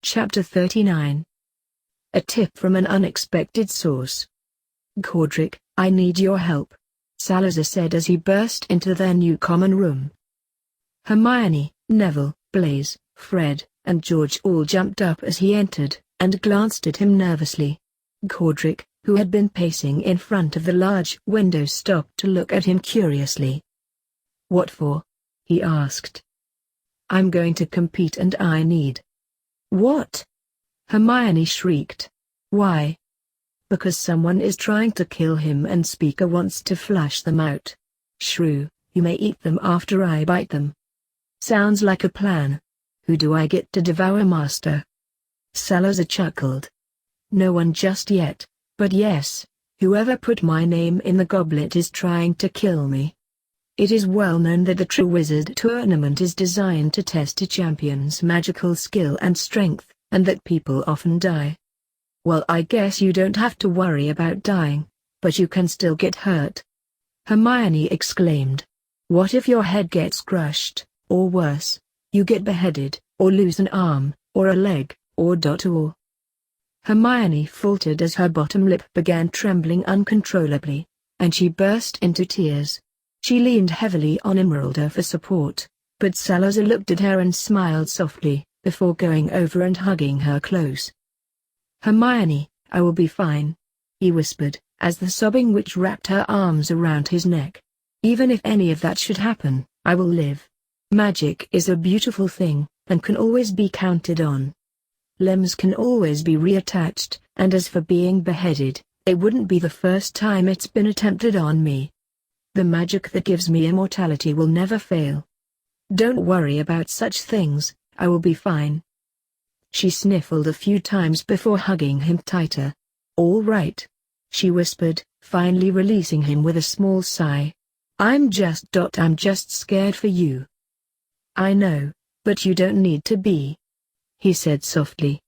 Chapter 39. A tip from an unexpected source. Godric, I need your help, Salazar said as he burst into their new common room. Hermione, Neville, Blaise, Fred, and George all jumped up as he entered, and glanced at him nervously. Godric, who had been pacing in front of the large window, stopped to look at him curiously. What for? He asked. I'm going to compete and I need. What? Hermione shrieked. Why? Because someone is trying to kill him and Speaker wants to flush them out. Shrew, you may eat them after I bite them. Sounds like a plan. Who do I get to devour, Master? Salazar chuckled. No one just yet, but yes, whoever put my name in the goblet is trying to kill me. It is well known that the True Wizard Tournament is designed to test a champion's magical skill and strength, and that people often die. Well, I guess you don't have to worry about dying, but you can still get hurt. Hermione exclaimed. What if your head gets crushed, or worse, you get beheaded, or lose an arm, or a leg, or or? Hermione faltered as her bottom lip began trembling uncontrollably, and she burst into tears. She leaned heavily on Emeralda for support, but Salazar looked at her and smiled softly, before going over and hugging her close. Hermione, I will be fine, he whispered, as the sobbing witch wrapped her arms around his neck. Even if any of that should happen, I will live. Magic is a beautiful thing, and can always be counted on. Limbs can always be reattached, and as for being beheaded, it wouldn't be the first time it's been attempted on me. The magic that gives me immortality will never fail. Don't worry about such things, I will be fine. She sniffled a few times before hugging him tighter. All right, she whispered, finally releasing him with a small sigh. I'm just scared for you. I know, but you don't need to be, he said softly.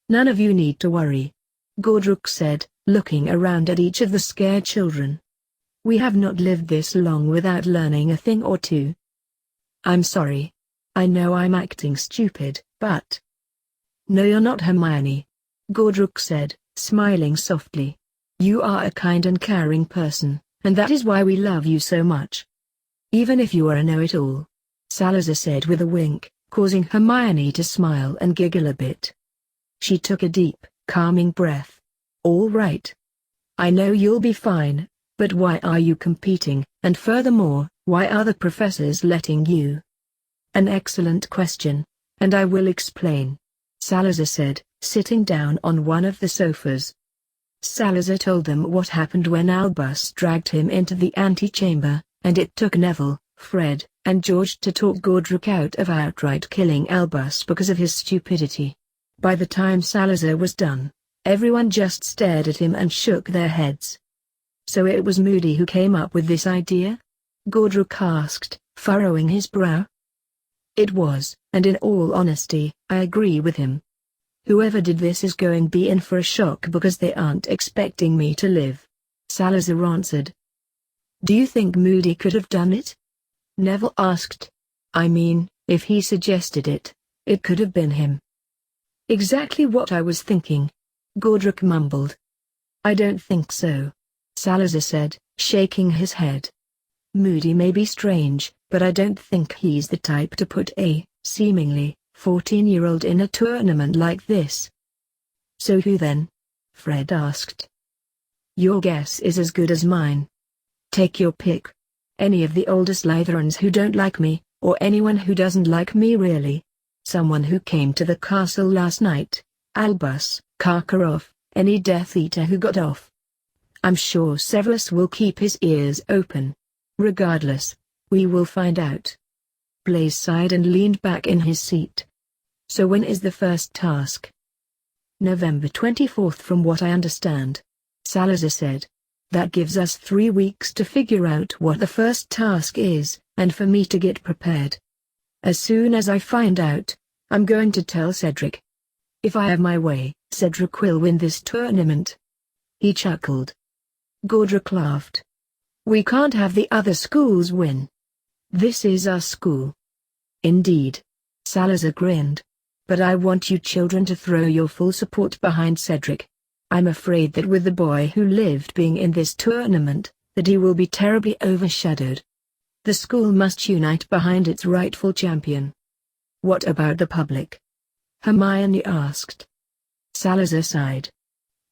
None of you need to worry, Godric said, looking around at each of the scared children. We have not lived this long without learning a thing or two. I'm sorry. I know I'm acting stupid, but... No, you're not, Hermione, Godric said, smiling softly. You are a kind and caring person, and that is why we love you so much. Even if you are a know-it-all, Salazar said with a wink, causing Hermione to smile and giggle a bit. She took a deep, calming breath. All right. I know you'll be fine. But why are you competing, and furthermore, why are the professors letting you? An excellent question, and I will explain, Salazar said, sitting down on one of the sofas. Salazar told them what happened when Albus dragged him into the antechamber, and it took Neville, Fred, and George to talk Godric out of outright killing Albus because of his stupidity. By the time Salazar was done, everyone just stared at him and shook their heads. So it was Moody who came up with this idea? Godric asked, furrowing his brow. It was, and in all honesty, I agree with him. Whoever did this is going to be in for a shock because they aren't expecting me to live, Salazar answered. Do you think Moody could have done it? Neville asked. I mean, if he suggested it, it could have been him. Exactly what I was thinking, Godric mumbled. I don't think so, Salazar said, shaking his head. Moody may be strange, but I don't think he's the type to put a, seemingly, 14-year-old in a tournament like this. So who then? Fred asked. Your guess is as good as mine. Take your pick. Any of the older Slytherins who don't like me, or anyone who doesn't like me really. Someone who came to the castle last night, Albus, Karkaroff, any Death Eater who got off. I'm sure Severus will keep his ears open. Regardless, we will find out. Blaise sighed and leaned back in his seat. So when is the first task? November 24th from what I understand, Salazar said. That gives us 3 weeks to figure out what the first task is, and for me to get prepared. As soon as I find out, I'm going to tell Cedric. If I have my way, Cedric will win this tournament. He chuckled. Godric laughed. We can't have the other schools win. This is our school. Indeed. Salazar grinned. but I want you children to throw your full support behind Cedric. I'm afraid that with the boy who lived being in this tournament, that he will be terribly overshadowed. The school must unite behind its rightful champion. What about the public? Hermione asked. Salazar sighed.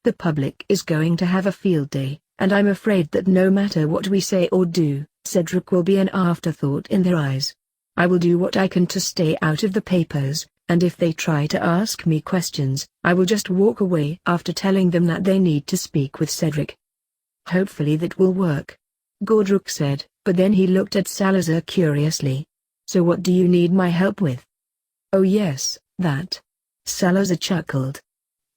The public is going to have a field day, and I'm afraid that no matter what we say or do, Cedric will be an afterthought in their eyes. I will do what I can to stay out of the papers, and if they try to ask me questions, I will just walk away after telling them that they need to speak with Cedric. Hopefully that will work, Godric said, but then he looked at Salazar curiously. So what do you need my help with? Oh yes, that. Salazar chuckled.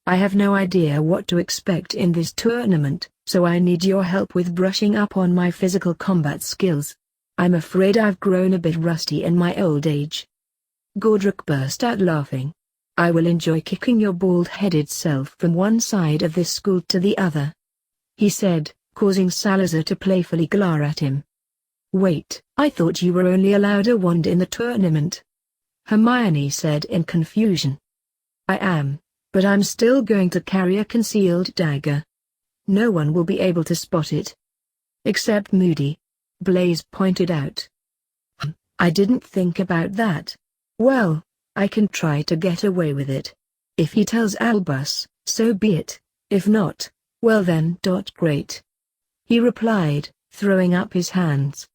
I have no idea what to expect in this tournament, so I need your help with brushing up on my physical combat skills. I'm afraid I've grown a bit rusty in my old age. Godric burst out laughing. I will enjoy kicking your bald-headed self from one side of this school to the other, he said, causing Salazar to playfully glare at him. Wait, I thought you were only allowed a wand in the tournament, Hermione said in confusion. I am, but I'm still going to carry a concealed dagger. No one will be able to spot it. Except Moody, Blaise pointed out. I didn't think about that. Well, I can try to get away with it. If he tells Albus, so be it. If not, well then. Great, he replied, throwing up his hands.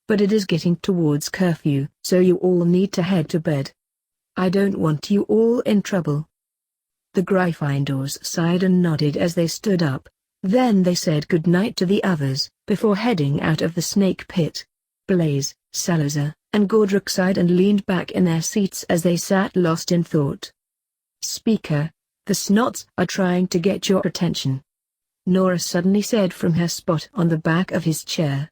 But it is getting towards curfew, so you all need to head to bed. I don't want you all in trouble. The Gryffindors sighed and nodded as they stood up. Then they said goodnight to the others, before heading out of the snake pit. Blaise, Salazar, and Godric sighed and leaned back in their seats as they sat lost in thought. Speaker, the Snots are trying to get your attention, Nora suddenly said from her spot on the back of his chair.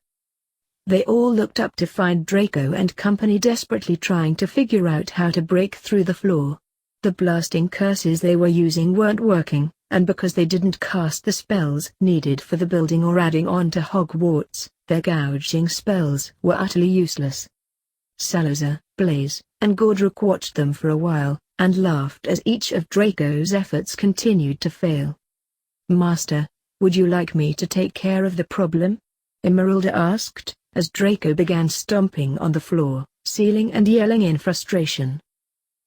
They all looked up to find Draco and company desperately trying to figure out how to break through the floor. The blasting curses they were using weren't working, and because they didn't cast the spells needed for the building or adding on to Hogwarts, their gouging spells were utterly useless. Salazar, Blaise, and Godric watched them for a while, and laughed as each of Draco's efforts continued to fail. Master, would you like me to take care of the problem? Emeralda asked, as Draco began stomping on the floor, sealing and yelling in frustration.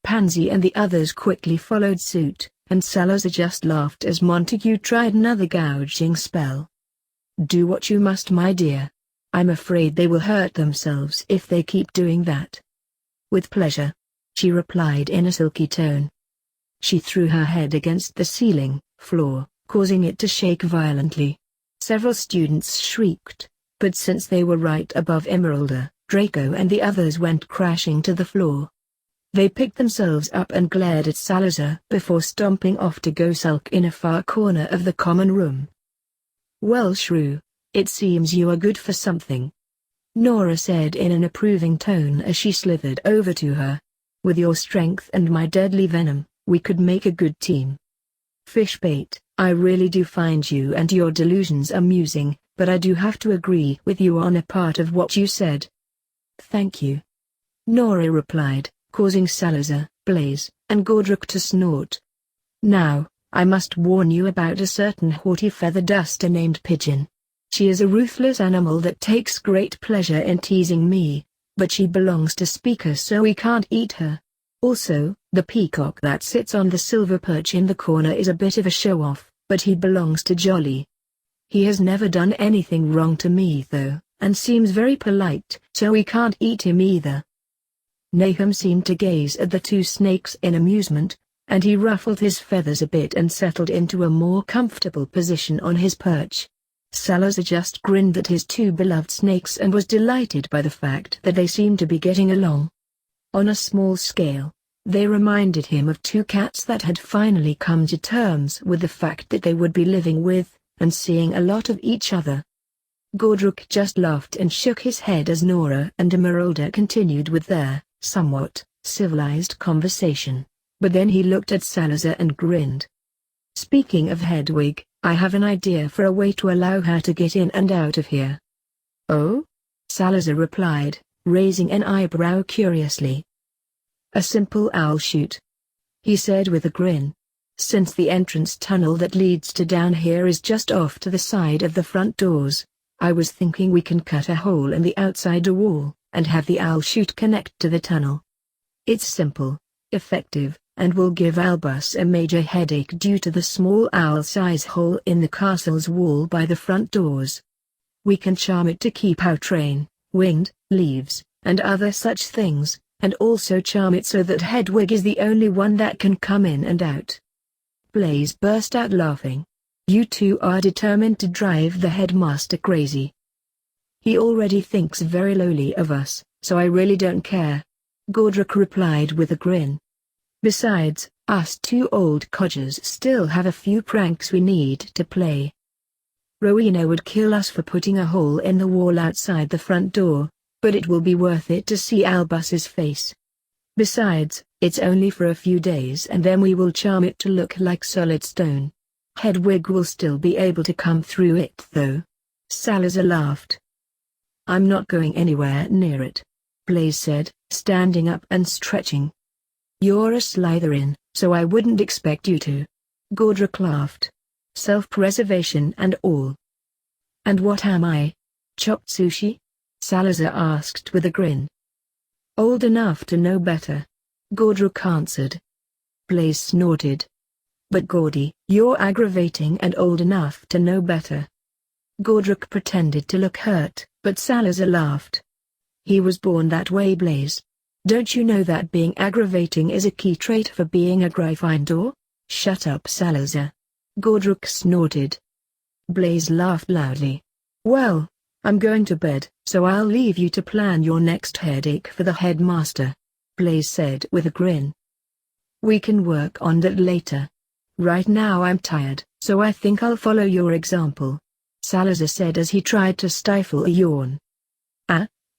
Pansy and the others quickly followed suit, and Salazar just laughed as Montague tried another gouging spell. Do what you must, my dear. I'm afraid they will hurt themselves if they keep doing that. With pleasure, she replied in a silky tone. She threw her head against the ceiling floor, causing it to shake violently. Several students shrieked, but since they were right above Emeralda, Draco and the others went crashing to the floor. They picked themselves up and glared at Salazar before stomping off to go sulk in a far corner of the common room. Well, Shrew, it seems you are good for something, Nora said in an approving tone as she slithered over to her. With your strength and my deadly venom, we could make a good team. Fishbait, I really do find you and your delusions amusing, but I do have to agree with you on a part of what you said. Thank you, Nora replied, causing Salazar, Blaise, and Godric to snort. Now, I must warn you about a certain haughty feather duster named Pigeon. She is a ruthless animal that takes great pleasure in teasing me, but she belongs to Speaker, so we can't eat her. Also, the peacock that sits on the silver perch in the corner is a bit of a show-off, but he belongs to Jolly. He has never done anything wrong to me though, and seems very polite, so we can't eat him either. Nahum seemed to gaze at the two snakes in amusement, and he ruffled his feathers a bit and settled into a more comfortable position on his perch. Salazar just grinned at his two beloved snakes and was delighted by the fact that they seemed to be getting along. On a small scale, they reminded him of two cats that had finally come to terms with the fact that they would be living with and seeing a lot of each other. Godric just laughed and shook his head as Nora and Emeralda continued with their somewhat civilized conversation, but then he looked at Salazar and grinned. Speaking of Hedwig, I have an idea for a way to allow her to get in and out of here. Oh? Salazar replied, raising an eyebrow curiously. A simple owl chute. he said with a grin. Since the entrance tunnel that leads to down here is just off to the side of the front doors, I was thinking we can cut a hole in the outside wall, and have the owl chute connect to the tunnel. It's simple, effective, and will give Albus a major headache due to the small owl-size hole in the castle's wall by the front doors. We can charm it to keep out rain, wind, leaves, and other such things, and also charm it so that Hedwig is the only one that can come in and out. Blaze burst out laughing. You two are determined to drive the headmaster crazy. He already thinks very lowly of us, so I really don't care. Godric replied with a grin. Besides, us two old codgers still have a few pranks we need to play. Rowena would kill us for putting a hole in the wall outside the front door, but it will be worth it to see Albus's face. Besides, it's only for a few days and then we will charm it to look like solid stone. Hedwig will still be able to come through it though. Salazar laughed. I'm not going anywhere near it, Blaze said, standing up and stretching. You're a Slytherin, so I wouldn't expect you to. Godric laughed. Self-preservation and all. And what am I? Chopped sushi? Salazar asked with a grin. Old enough to know better. Godric answered. Blaze snorted. But Gordy, you're aggravating and old enough to know better. Godric pretended to look hurt, but Salazar laughed. He was born that way, Blaze. Don't you know that being aggravating is a key trait for being a Gryffindor? Shut up, Salazar. Godric snorted. Blaze laughed loudly. Well, I'm going to bed, so I'll leave you to plan your next headache for the headmaster, Blaze said with a grin. We can work on that later. Right now I'm tired, so I think I'll follow your example, Salazar said as he tried to stifle a yawn.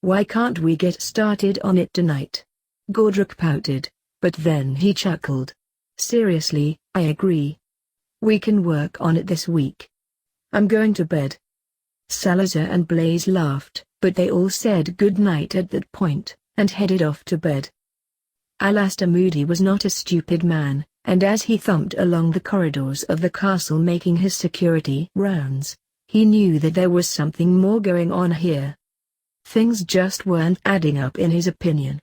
Why can't we get started on it tonight? Godric pouted, but then he chuckled. Seriously, I agree. We can work on it this week. I'm going to bed. Salazar and Blaze laughed, but they all said good night at that point, and headed off to bed. Alastair Moody was not a stupid man, and as he thumped along the corridors of the castle making his security rounds, he knew that there was something more going on here. Things just weren't adding up in his opinion.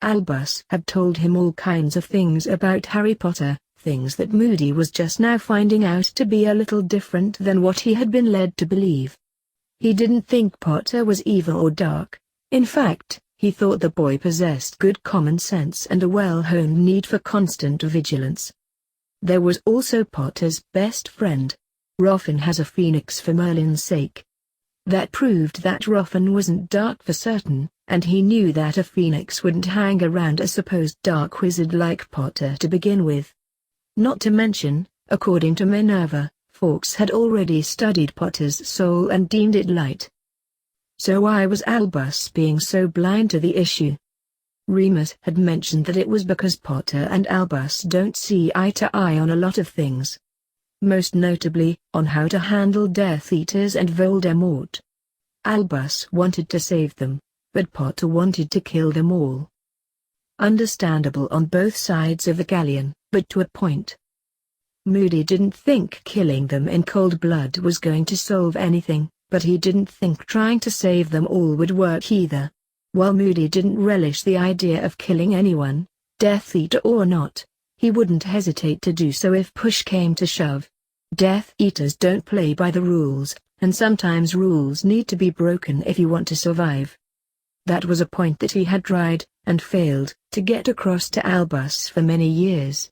Albus had told him all kinds of things about Harry Potter, things that Moody was just now finding out to be a little different than what he had been led to believe. He didn't think Potter was evil or dark. In fact, he thought the boy possessed good common sense and a well-honed need for constant vigilance. There was also Potter's best friend. Ruffin has a phoenix for Merlin's sake. That proved that Ruffin wasn't dark for certain, and he knew that a phoenix wouldn't hang around a supposed dark wizard like Potter to begin with. Not to mention, according to Minerva, Fawkes had already studied Potter's soul and deemed it light. So why was Albus being so blind to the issue? Remus had mentioned that it was because Potter and Albus don't see eye to eye on a lot of things. Most notably, on how to handle Death Eaters and Voldemort. Albus wanted to save them, but Potter wanted to kill them all. Understandable on both sides of the galleon, but to a point. Moody didn't think killing them in cold blood was going to solve anything, but he didn't think trying to save them all would work either. While Moody didn't relish the idea of killing anyone, Death Eater or not, he wouldn't hesitate to do so if push came to shove. Death Eaters don't play by the rules, and sometimes rules need to be broken if you want to survive. That was a point that he had tried, and failed, to get across to Albus for many years.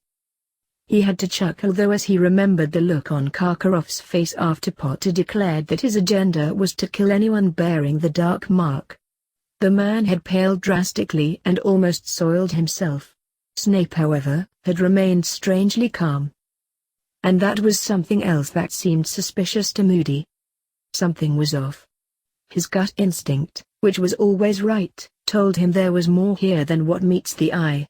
He had to chuckle though as he remembered the look on Karkaroff's face after Potter declared that his agenda was to kill anyone bearing the dark mark. The man had paled drastically and almost soiled himself. Snape, however, had remained strangely calm. And that was something else that seemed suspicious to Moody. Something was off. His gut instinct, which was always right, told him there was more here than what meets the eye.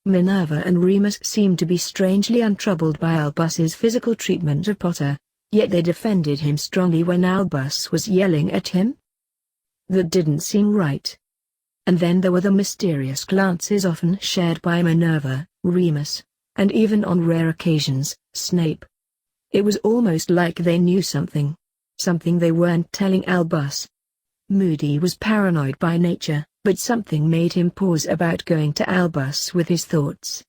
Minerva and Remus seemed to be strangely untroubled by Albus's physical treatment of Potter, yet they defended him strongly when Albus was yelling at him. That didn't seem right. And then there were the mysterious glances often shared by Minerva, Remus, and even on rare occasions, Snape. It was almost like they knew something. Something they weren't telling Albus. Moody was paranoid by nature, but something made him pause about going to Albus with his thoughts.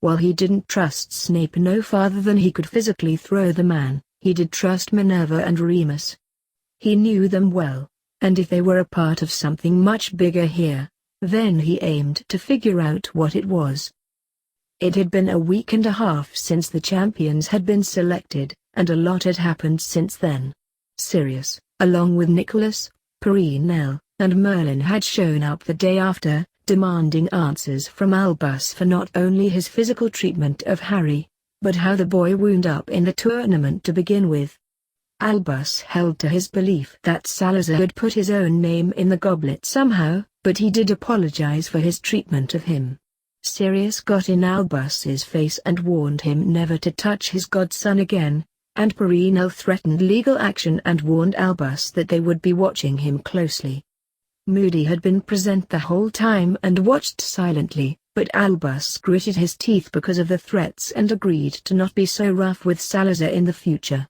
While he didn't trust Snape no farther than he could physically throw the man, he did trust Minerva and Remus. He knew them well, and if they were a part of something much bigger here, then he aimed to figure out what it was. It had been a week and a half since the champions had been selected, and a lot had happened since then. Sirius, along with Nicholas, Perenelle, and Merlin had shown up the day after, demanding answers from Albus for not only his physical treatment of Harry, but how the boy wound up in the tournament to begin with. Albus held to his belief that Salazar had put his own name in the goblet somehow, but he did apologize for his treatment of him. Sirius got in Albus's face and warned him never to touch his godson again, and Perenelle threatened legal action and warned Albus that they would be watching him closely. Moody had been present the whole time and watched silently, but Albus gritted his teeth because of the threats and agreed to not be so rough with Salazar in the future.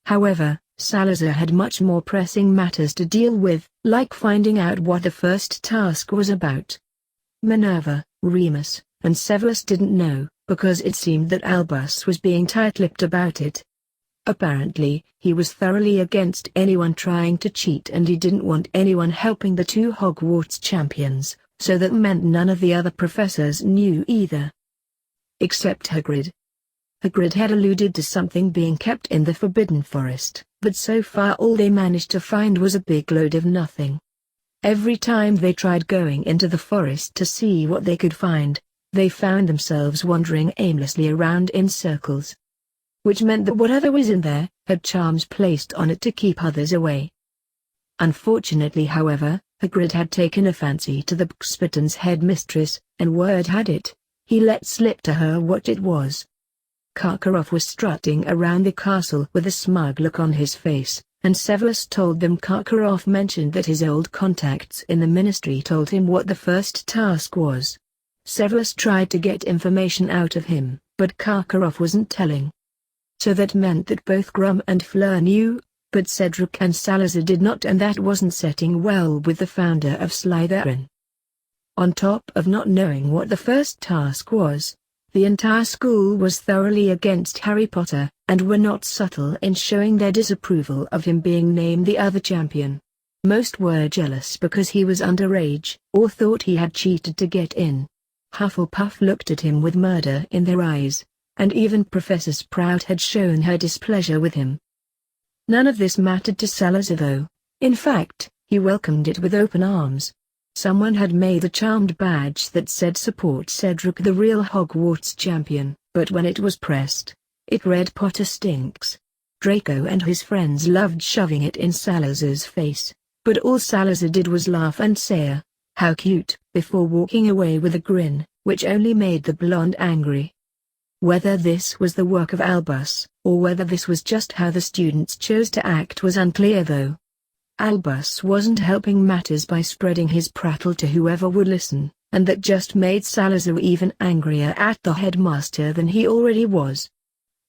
However, Salazar had much more pressing matters to deal with, like finding out what the first task was about. Minerva, Remus, and Severus didn't know, because it seemed that Albus was being tight-lipped about it. Apparently, he was thoroughly against anyone trying to cheat and he didn't want anyone helping the two Hogwarts champions, so that meant none of the other professors knew either. Except Hagrid. Hagrid had alluded to something being kept in the Forbidden Forest, but so far all they managed to find was a big load of nothing. Every time they tried going into the forest to see what they could find, they found themselves wandering aimlessly around in circles. Which meant that whatever was in there, had charms placed on it to keep others away. Unfortunately however, Hagrid had taken a fancy to the Precioussann's headmistress, and word had it, he let slip to her what it was. Karkaroff was strutting around the castle with a smug look on his face, and Severus told them Karkaroff mentioned that his old contacts in the ministry told him what the first task was. Severus tried to get information out of him, but Karkaroff wasn't telling. So that meant that both Grum and Fleur knew, but Cedric and Salazar did not, and that wasn't setting well with the founder of Slytherin. On top of not knowing what the first task was, the entire school was thoroughly against Harry Potter, and were not subtle in showing their disapproval of him being named the other champion. Most were jealous because he was underage, or thought he had cheated to get in. Hufflepuff looked at him with murder in their eyes, and even Professor Sprout had shown her displeasure with him. None of this mattered to Salazar though. In fact, he welcomed it with open arms. Someone had made a charmed badge that said "Support Cedric the real Hogwarts champion," but when it was pressed, it read "Potter stinks." Draco and his friends loved shoving it in Salazar's face, but all Salazar did was laugh and say, "How cute," before walking away with a grin, which only made the blonde angry. Whether this was the work of Albus, or whether this was just how the students chose to act was unclear though. Albus wasn't helping matters by spreading his prattle to whoever would listen, and that just made Salazar even angrier at the headmaster than he already was.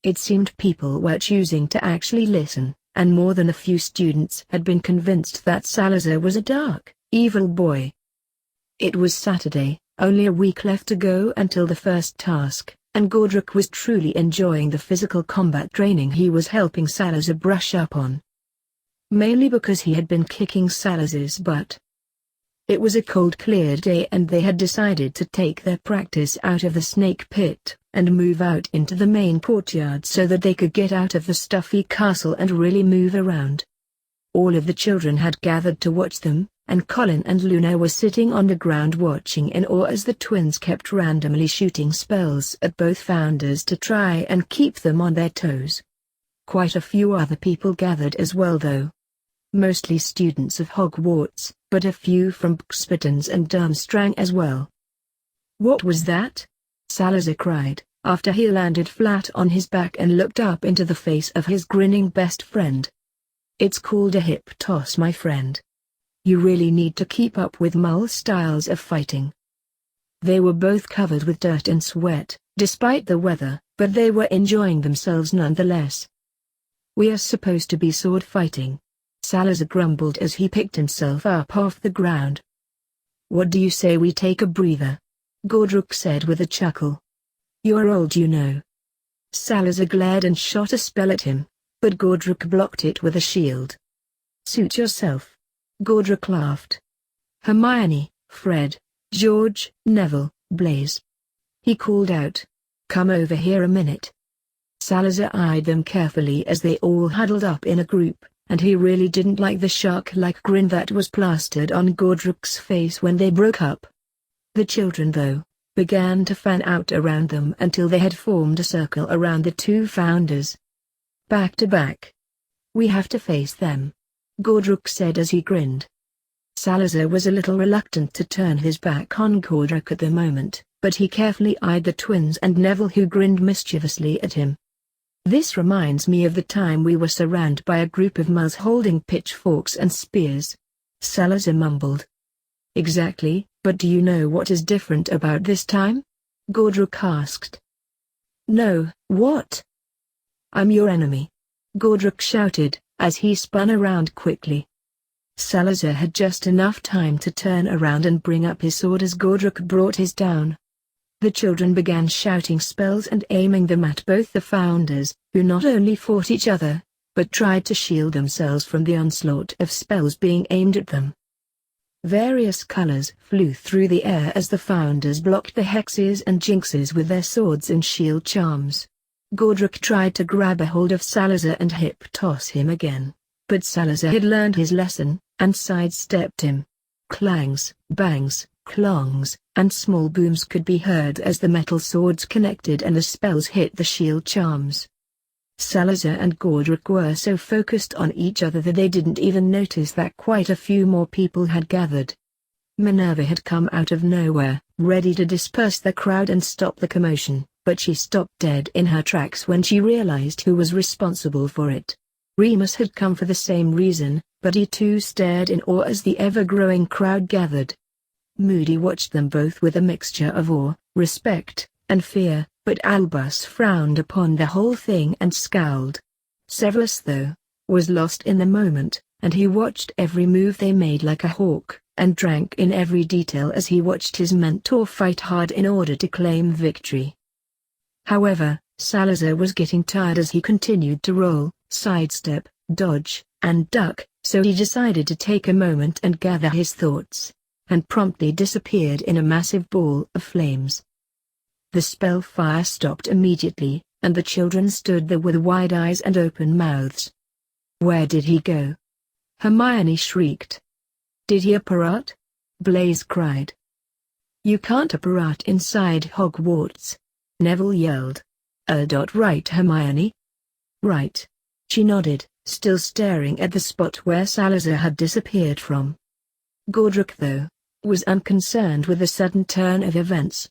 It seemed people were choosing to actually listen, and more than a few students had been convinced that Salazar was a dark, evil boy. It was Saturday, only a week left to go until the first task, and Godric was truly enjoying the physical combat training he was helping Salazar brush up on. Mainly because he had been kicking Salazar's butt. It was a cold clear day and they had decided to take their practice out of the snake pit, and move out into the main courtyard so that they could get out of the stuffy castle and really move around. All of the children had gathered to watch them, and Colin and Luna were sitting on the ground watching in awe as the twins kept randomly shooting spells at both founders to try and keep them on their toes. Quite a few other people gathered as well though. Mostly students of Hogwarts, but a few from Precioussann's and Durmstrang as well. "What was that?" Salazar cried, after he landed flat on his back and looked up into the face of his grinning best friend. "It's called a hip toss, my friend. You really need to keep up with Mull's styles of fighting." They were both covered with dirt and sweat, despite the weather, but they were enjoying themselves nonetheless. "We are supposed to be sword fighting," Salazar grumbled as he picked himself up off the ground. "What do you say we take a breather?" Gordruk said with a chuckle. "You're old, you know." Salazar glared and shot a spell at him, but Gordruk blocked it with a shield. "Suit yourself." Gordruk laughed. "Hermione, Fred, George, Neville, Blaise." He called out, "Come over here a minute." Salazar eyed them carefully as they all huddled up in a group, and he really didn't like the shark-like grin that was plastered on Gordruk's face when they broke up. The children, though, began to fan out around them until they had formed a circle around the two founders. "Back to back. We have to face them," Gordruk said as he grinned. Salazar was a little reluctant to turn his back on Gordruk at the moment, but he carefully eyed the twins and Neville, who grinned mischievously at him. "This reminds me of the time we were surrounded by a group of muls holding pitchforks and spears," Salazar mumbled. "Exactly, but do you know what is different about this time?" Gordruk asked. "No, what?" "I'm your enemy," Gordruk shouted, as he spun around quickly. Salazar had just enough time to turn around and bring up his sword as Gordruk brought his down. The children began shouting spells and aiming them at both the founders, who not only fought each other, but tried to shield themselves from the onslaught of spells being aimed at them. Various colors flew through the air as the founders blocked the hexes and jinxes with their swords and shield charms. Gordruk tried to grab a hold of Salazar and hip-toss him again, but Salazar had learned his lesson, and sidestepped him. Clangs, bangs, clongs, and small booms could be heard as the metal swords connected and the spells hit the shield charms. Salazar and Gordruk were so focused on each other that they didn't even notice that quite a few more people had gathered. Minerva had come out of nowhere, ready to disperse the crowd and stop the commotion, but she stopped dead in her tracks when she realized who was responsible for it. Remus had come for the same reason, but he too stared in awe as the ever-growing crowd gathered. Moody watched them both with a mixture of awe, respect, and fear, but Albus frowned upon the whole thing and scowled. Severus, though, was lost in the moment, and he watched every move they made like a hawk, and drank in every detail as he watched his mentor fight hard in order to claim victory. However, Salazar was getting tired as he continued to roll, sidestep, dodge, and duck, so he decided to take a moment and gather his thoughts, and promptly disappeared in a massive ball of flames. The spell fire stopped immediately, and the children stood there with wide eyes and open mouths. "Where did he go?" Hermione shrieked. "Did he apparat?" Blaise cried. "You can't apparat inside Hogwarts," Neville yelled. Right, Hermione?" "Right." She nodded, still staring at the spot where Salazar had disappeared from. Gordruk, though, was unconcerned with the sudden turn of events.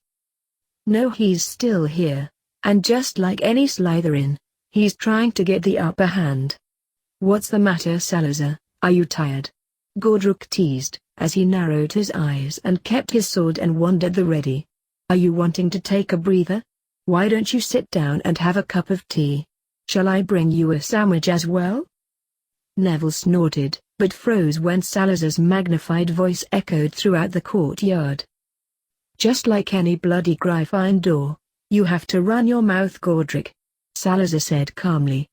"No, he's still here, and just like any Slytherin, he's trying to get the upper hand." "What's the matter, Salazar, are you tired?" Gordruk teased, as he narrowed his eyes and kept his sword and wand at the ready. "Are you wanting to take a breather? Why don't you sit down and have a cup of tea? Shall I bring you a sandwich as well?" Neville snorted, but froze when Salazar's magnified voice echoed throughout the courtyard. "Just like any bloody Gryffindor, you have to run your mouth, Gordruk," Salazar said calmly.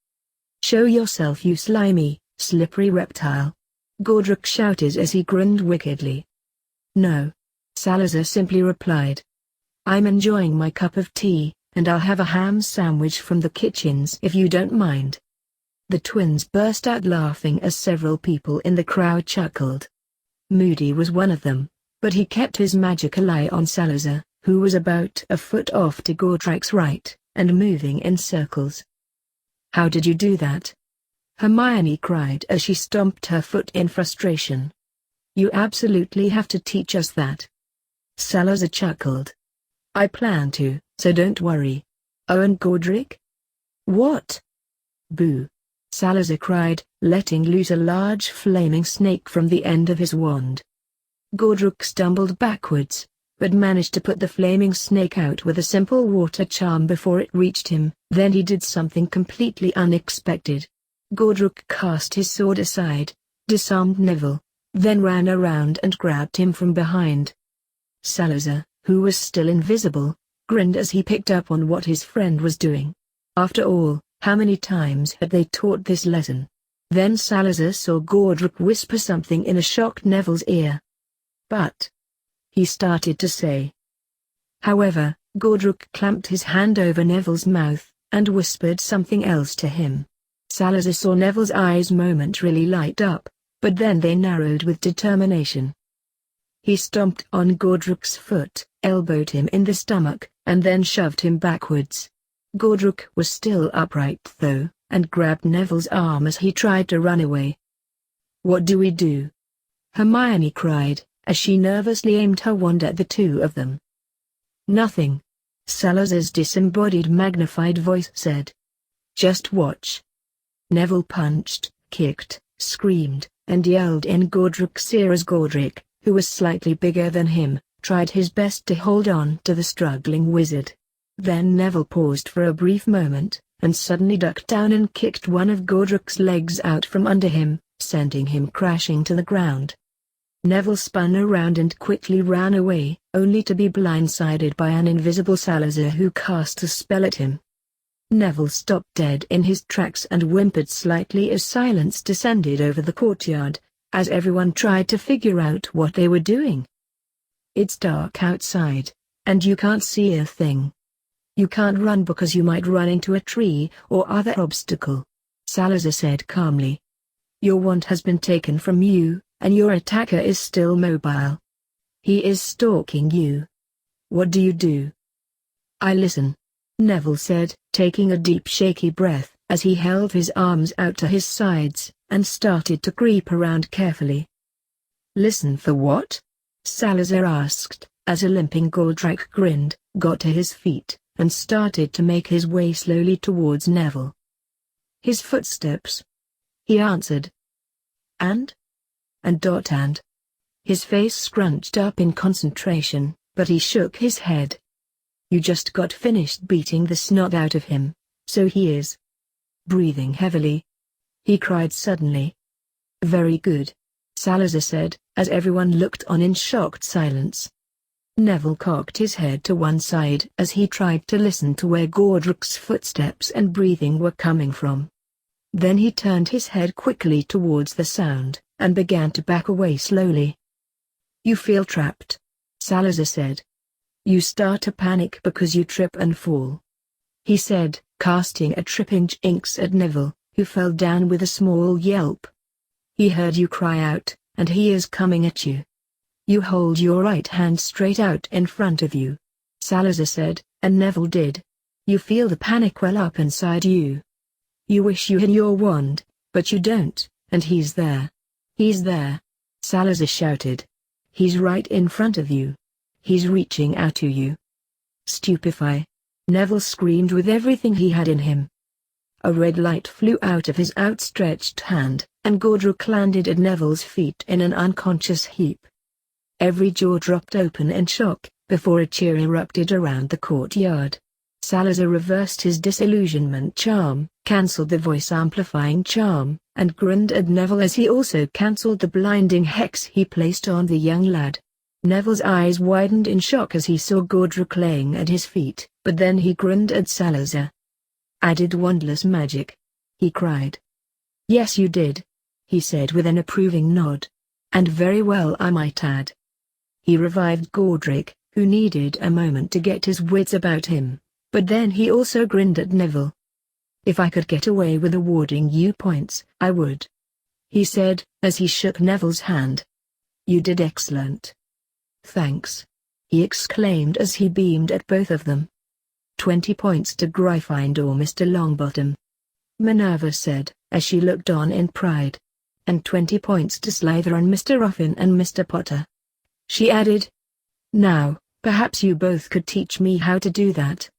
"Show yourself, you slimy, slippery reptile," Gordruk shouted as he grinned wickedly. "No," Salazar simply replied. "I'm enjoying my cup of tea, and I'll have a ham sandwich from the kitchens if you don't mind." The twins burst out laughing as several people in the crowd chuckled. Moody was one of them, but he kept his magical eye on Salazar, who was about a foot off to Gordruk's right, and moving in circles. "How did you do that?" Hermione cried as she stomped her foot in frustration. "You absolutely have to teach us that." Salazar chuckled. "I plan to, so don't worry. Oh, and Gordruk?" "What?" "Boo!" Salazar cried, letting loose a large flaming snake from the end of his wand. Gordruk stumbled backwards, but managed to put the flaming snake out with a simple water charm before it reached him. Then he did something completely unexpected. Godric cast his sword aside, disarmed Neville, then ran around and grabbed him from behind. Salazar, who was still invisible, grinned as he picked up on what his friend was doing. After all, how many times had they taught this lesson? Then Salazar saw Godric whisper something in a shocked Neville's ear. But he started to say. However, Godric clamped his hand over Neville's mouth, and whispered something else to him. Salazar saw Neville's eyes momentarily light up, but then they narrowed with determination. He stomped on Godric's foot, elbowed him in the stomach, and then shoved him backwards. Godric was still upright though, and grabbed Neville's arm as he tried to run away. "What do we do?" Hermione cried, as she nervously aimed her wand at the two of them. "Nothing," Salazar's disembodied magnified voice said. "Just watch." Neville punched, kicked, screamed, and yelled in Godric's ear as Godric, who was slightly bigger than him, tried his best to hold on to the struggling wizard. Then Neville paused for a brief moment, and suddenly ducked down and kicked one of Godric's legs out from under him, sending him crashing to the ground. Neville spun around and quickly ran away, only to be blindsided by an invisible Salazar who cast a spell at him. Neville stopped dead in his tracks and whimpered slightly as silence descended over the courtyard, as everyone tried to figure out what they were doing. "It's dark outside, and you can't see a thing. You can't run because you might run into a tree or other obstacle," Salazar said calmly. "Your wand has been taken from you, and your attacker is still mobile. He is stalking you. What do you do?" "I listen," Neville said, taking a deep shaky breath, as he held his arms out to his sides, and started to creep around carefully. "Listen for what?" Salazar asked, as a limping Godric grinned, got to his feet, and started to make his way slowly towards Neville. "His footsteps," he answered. And? And. His face scrunched up in concentration, but he shook his head. "You just got finished beating the snot out of him, so he is breathing heavily," he cried suddenly. "Very good," Salazar said, as everyone looked on in shocked silence. Neville cocked his head to one side as he tried to listen to where Godric's footsteps and breathing were coming from. Then he turned his head quickly towards the sound, and began to back away slowly. "You feel trapped," Salazar said. "You start to panic because you trip and fall," he said, casting a tripping jinx at Neville, who fell down with a small yelp. "He heard you cry out, and he is coming at you. You hold your right hand straight out in front of you," Salazar said, and Neville did. "You feel the panic well up inside you. You wish you had your wand, but you don't, and he's there. He's there," Salazar shouted. "He's right in front of you. He's reaching out to you." "Stupefy!" Neville screamed with everything he had in him. A red light flew out of his outstretched hand, and Godric landed at Neville's feet in an unconscious heap. Every jaw dropped open in shock, before a cheer erupted around the courtyard. Salazar reversed his disillusionment charm, cancelled the voice-amplifying charm, and grinned at Neville as he also cancelled the blinding hex he placed on the young lad. Neville's eyes widened in shock as he saw Godric laying at his feet, but then he grinned at Salazar. "I did Wandless magic," he cried. "Yes you did," he said with an approving nod. "And very well I might add." He revived Godric, who needed a moment to get his wits about him, but then he also grinned at Neville. "If I could get away with awarding you points, I would," he said, as he shook Neville's hand. "You did excellent." "Thanks," he exclaimed as he beamed at both of them. 20 points to Gryffindor, Mr. Longbottom," Minerva said, as she looked on in pride. "And 20 points to Slytherin, Mr. Ruffin and Mr. Potter," she added. "Now, perhaps you both could teach me how to do that."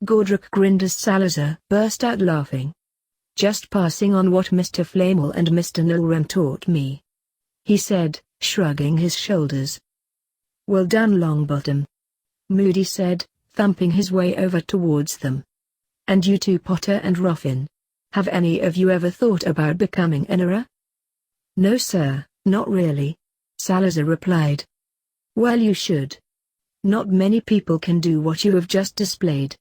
Godric grinned as Salazar burst out laughing. "Just passing on what Mr. Flamel and Mr. Nilrem taught me," he said, shrugging his shoulders. Well done, Longbottom, Moody said, thumping his way over towards them. And you too, Potter and Ruffin. Have any of you ever thought about becoming an era? No sir, not really, Salazar replied. Well, you should. Not many people can do what you have just displayed.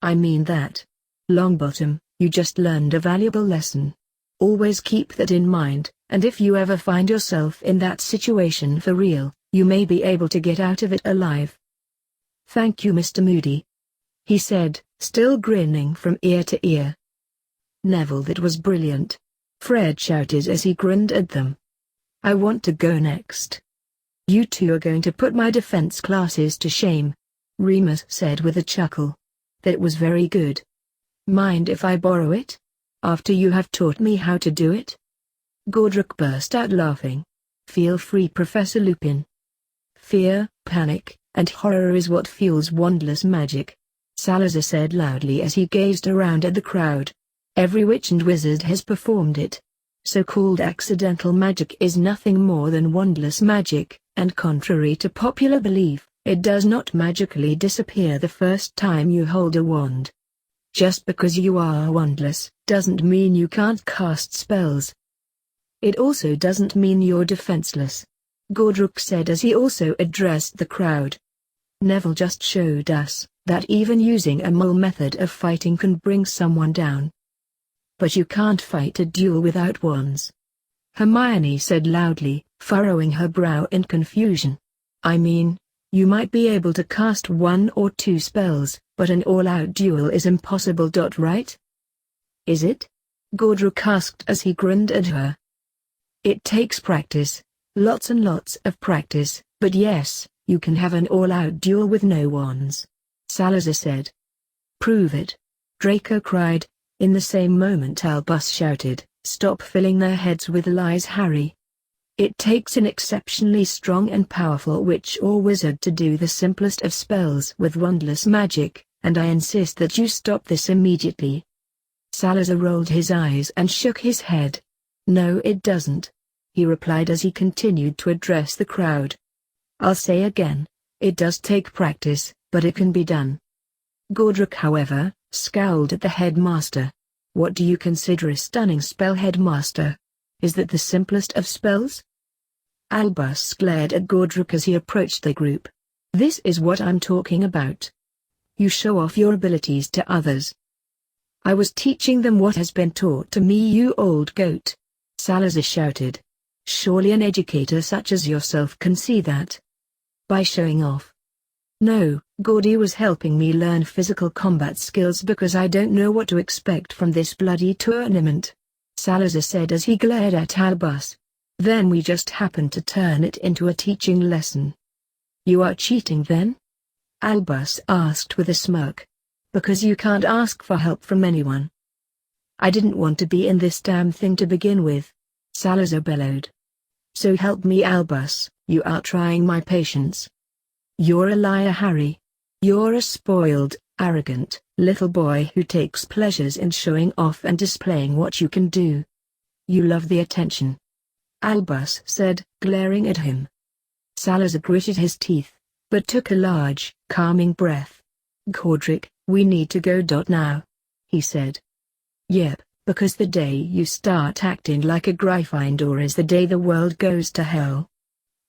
I mean that. Longbottom, you just learned a valuable lesson. Always keep that in mind, and if you ever find yourself in that situation for real, you may be able to get out of it alive. Thank you, Mr. Moody, he said, still grinning from ear to ear. Neville, that was brilliant, Fred shouted as he grinned at them. I want to go next. You two are going to put my defense classes to shame, Remus said with a chuckle. That was very good. Mind if I borrow it? After you have taught me how to do it? Godric burst out laughing. Feel free, Professor Lupin. Fear, panic, and horror is what fuels Wandless magic, Salazar said loudly as he gazed around at the crowd. Every witch and wizard has performed it. So-called accidental magic is nothing more than wandless magic, and contrary to popular belief, it does not magically disappear the first time you hold a wand. Just because you are wandless, doesn't mean you can't cast spells. It also doesn't mean you're defenseless, Godric said as he also addressed the crowd. Neville just showed us that even using a mole method of fighting can bring someone down. But you can't fight a duel without wands, Hermione said loudly, furrowing her brow in confusion. I mean, you might be able to cast 1 or 2 spells, but an all-out duel is impossible. Right? Is it? Godric asked as he grinned at her. It takes practice, lots and lots of practice, but yes, you can have an all-out duel with no wands, Salazar said. Prove it, Draco cried. In the same moment Albus shouted, stop filling their heads with lies, Harry. It takes an exceptionally strong and powerful witch or wizard to do the simplest of spells with wandless magic, and I insist that you stop this immediately. Salazar rolled his eyes and shook his head. No, it doesn't, he replied as he continued to address the crowd. I'll say again, it does take practice, but it can be done. Godric, however, scowled at the headmaster. What do you consider a stunning spell, headmaster? Is that the simplest of spells? Albus glared at Godric as he approached the group. This is what I'm talking about. You show off your abilities to others. I was teaching them what has been taught to me, you old goat, Salazar shouted. Surely an educator such as yourself can see that. By showing off. No, Gordy was helping me learn physical combat skills because I don't know what to expect from this bloody tournament, Salazar said as he glared at Albus. Then we just happened to turn it into a teaching lesson. You are cheating then? Albus asked with a smirk. Because you can't ask for help from anyone. I didn't want to be in this damn thing to begin with, Salazar bellowed. So help me, Albus, you are trying my patience. You're a liar, Harry. You're a spoiled, arrogant, little boy who takes pleasures in showing off and displaying what you can do. You love the attention, Albus said, glaring at him. Salazar gritted his teeth, but took a large, calming breath. Godric, we need to go. Now, he said. Yep, because the day you start acting like a Gryffindor is the day the world goes to hell.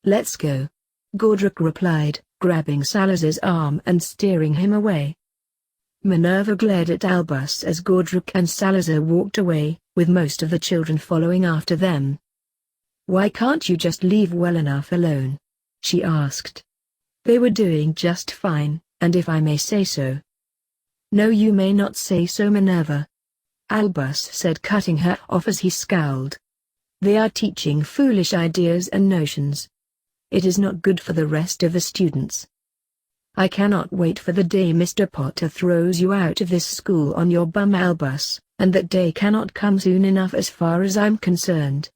Let's go, Godric replied, grabbing Salazar's arm and steering him away. Minerva glared at Albus as Godric and Salazar walked away, with most of the children following after them. Why can't you just leave well enough alone? She asked. They were doing just fine, and if I may say so. No, you may not say so, Minerva, Albus said, cutting her off as he scowled. They are teaching foolish ideas and notions. It is not good for the rest of the students. I cannot wait for the day Mr. Potter throws you out of this school on your bum, Albus, and that day cannot come soon enough as far as I'm concerned,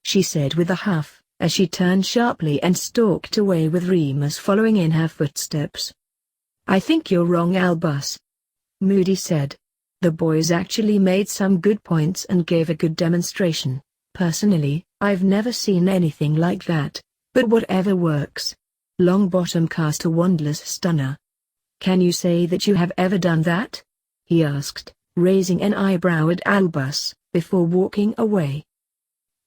she said with a huff, as she turned sharply and stalked away with Remus following in her footsteps. I think you're wrong, Albus, Moody said. The boys actually made some good points and gave a good demonstration. Personally, I've never seen anything like that. But whatever works. Longbottom cast a Wandless stunner. "Can you say that you have ever done that?" he asked, raising an eyebrow at Albus, before walking away.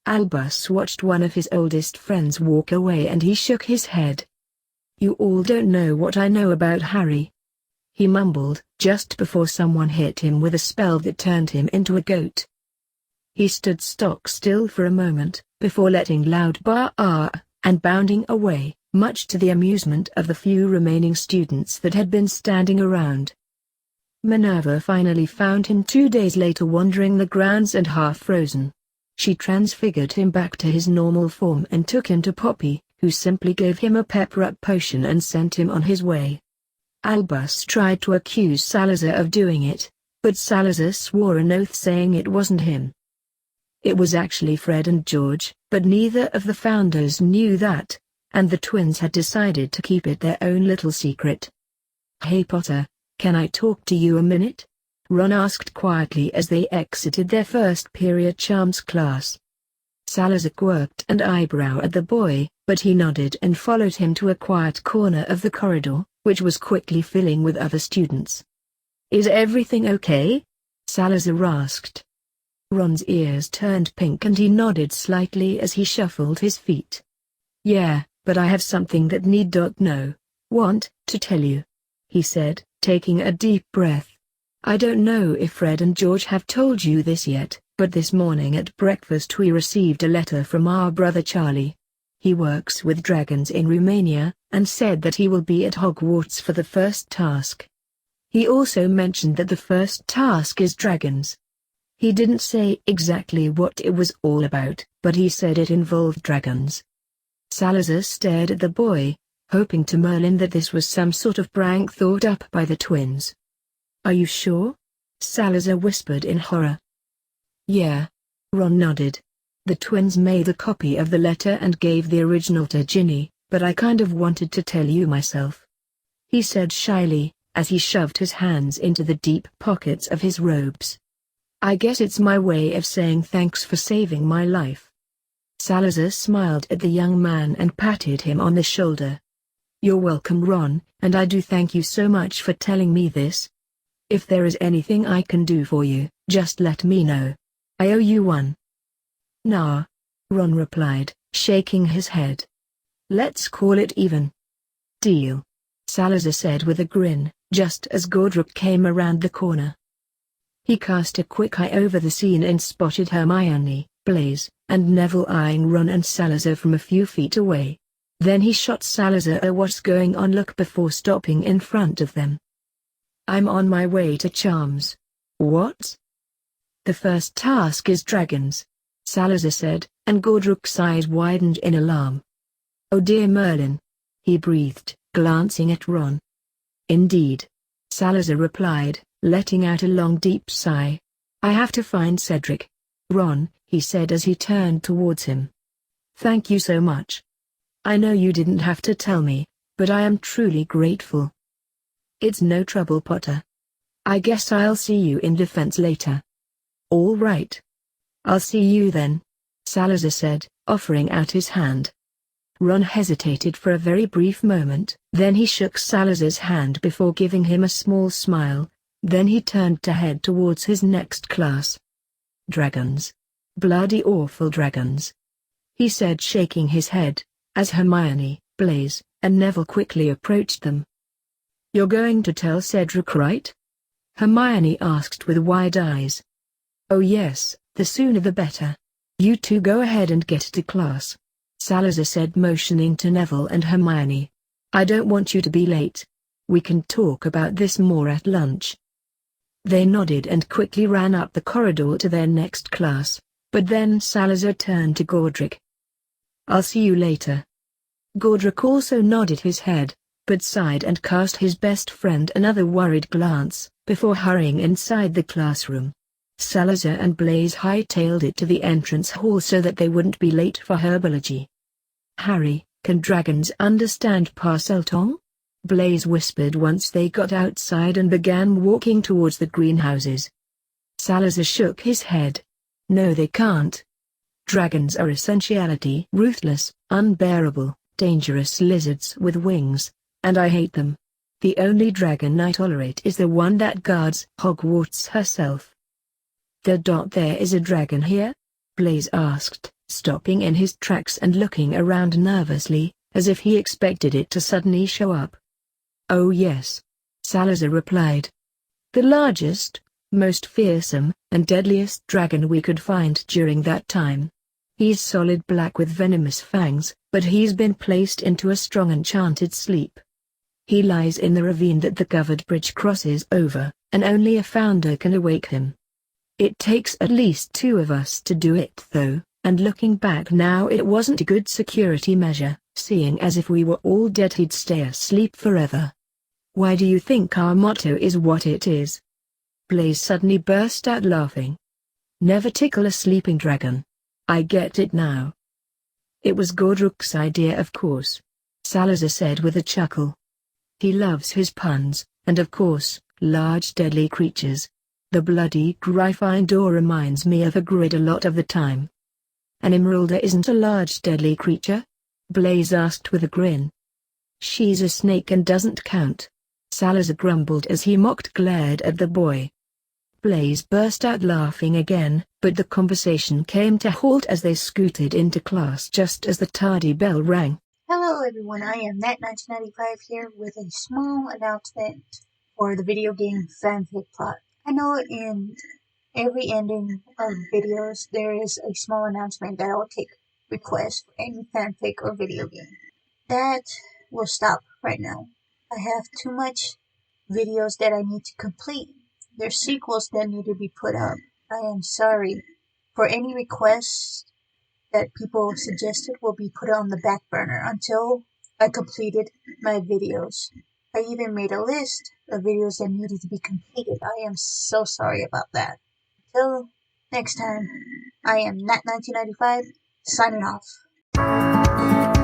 Albus watched one of his oldest friends walk away and he shook his head. "You all don't know what I know about Harry," he mumbled, just before someone hit him with a spell that turned him into a goat. He stood stock still for a moment, before letting loud bar and bounding away, much to the amusement of the few remaining students that had been standing around. Minerva finally found him 2 days later wandering the grounds and half frozen. She transfigured him back to his normal form and took him to Poppy, who simply gave him a pepper-up potion and sent him on his way. Albus tried to accuse Salazar of doing it, but Salazar swore an oath saying it wasn't him. It was actually Fred and George, but neither of the founders knew that, and the twins had decided to keep it their own little secret. "Hey Potter, can I talk to you a minute?" Ron asked quietly as they exited their first period charms class. Salazar quirked an eyebrow at the boy, but he nodded and followed him to a quiet corner of the corridor, which was quickly filling with other students. "Is everything okay?" Salazar asked. Ron's ears turned pink and he nodded slightly as he shuffled his feet. "Yeah, but I have something that want to tell you," he said, taking a deep breath. "I don't know if Fred and George have told you this yet, but this morning at breakfast we received a letter from our brother Charlie. He works with dragons in Romania, and said that he will be at Hogwarts for the first task. He also mentioned that the first task is dragons. He didn't say exactly what it was all about, but he said it involved dragons." Salazar stared at the boy, hoping to Merlin that this was some sort of prank thought up by the twins. "Are you sure?" Salazar whispered in horror. "Yeah." Ron nodded. "The twins made a copy of the letter and gave the original to Ginny, but I kind of wanted to tell you myself," he said shyly, as he shoved his hands into the deep pockets of his robes. "I guess it's my way of saying thanks for saving my life." Salazar smiled at the young man and patted him on the shoulder. "You're welcome, Ron, and I do thank you so much for telling me this. If there is anything I can do for you, just let me know. I owe you one." "Nah," Ron replied, shaking his head. "Let's call it even." "Deal," Salazar said with a grin, just as Godric came around the corner. He cast a quick eye over the scene and spotted Hermione, Blaise, and Neville eyeing Ron and Salazar from a few feet away. Then he shot Salazar a "what's going on" look before stopping in front of them. "I'm on my way to Charms." "What?" "The first task is dragons," Salazar said, and Godric's eyes widened in alarm. "Oh dear Merlin," he breathed, glancing at Ron. "Indeed," Salazar replied, letting out a long deep sigh. "I have to find Cedric." "Ron," he said as he turned towards him. "Thank you so much. I know you didn't have to tell me, but I am truly grateful." "It's no trouble, Potter. I guess I'll see you in defense later." "All right. I'll see you then," Salazar said, offering out his hand. Ron hesitated for a very brief moment, then he shook Salazar's hand before giving him a small smile. Then he turned to head towards his next class. "Dragons. Bloody awful dragons," he said, shaking his head, as Hermione, Blaise, and Neville quickly approached them. "You're going to tell Cedric, right?" Hermione asked with wide eyes. "Oh yes, the sooner the better. You two go ahead and get to class," Salazar said, motioning to Neville and Hermione. "I don't want you to be late. We can talk about this more at lunch." They nodded and quickly ran up the corridor to their next class, but then Salazar turned to Godric. "I'll see you later." Godric also nodded his head, but sighed and cast his best friend another worried glance, before hurrying inside the classroom. Salazar and Blaise hightailed it to the entrance hall so that they wouldn't be late for herbology. "Harry, can dragons understand Parseltongue?" Blaise whispered once they got outside and began walking towards the greenhouses. Salazar shook his head. "No, they can't. Dragons are essentiality, ruthless, unbearable, dangerous lizards with wings, and I hate them. The only dragon I tolerate is the one that guards Hogwarts herself." There is a dragon here?" Blaise asked, stopping in his tracks and looking around nervously, as if he expected it to suddenly show up. "Oh yes," Salazar replied. "The largest, most fearsome, and deadliest dragon we could find during that time. He's solid black with venomous fangs, but he's been placed into a strong enchanted sleep. He lies in the ravine that the covered bridge crosses over, and only a founder can awake him. It takes at least 2 of us to do it though, and looking back now it wasn't a good security measure, seeing as if we were all dead he'd stay asleep forever. Why do you think our motto is what it is?" Blaise suddenly burst out laughing. "Never tickle a sleeping dragon. I get it now." "It was Godric's idea of course," Salazar said with a chuckle. "He loves his puns, and of course, large deadly creatures. The bloody Gryffindor reminds me of a grid a lot of the time." "An Emeralda isn't a large deadly creature?" Blaise asked with a grin. "She's a snake and doesn't count," Salazar grumbled as he mocked glared at the boy. Blaise burst out laughing again, but the conversation came to a halt as they scooted into class just as the tardy bell rang. Hello everyone, I am Nat1995 here with a small announcement for the video game fanfic plot. I know in every ending of videos there is a small announcement that I will take requests for any fanfic or video game. That will stop right now. I have too much videos that I need to complete. There's sequels that need to be put up. I am sorry. For any requests that people suggested will be put on the back burner until I completed my videos. I even made a list of videos that needed to be completed. I am so sorry about that. Until next time, I am Nat1995, signing off.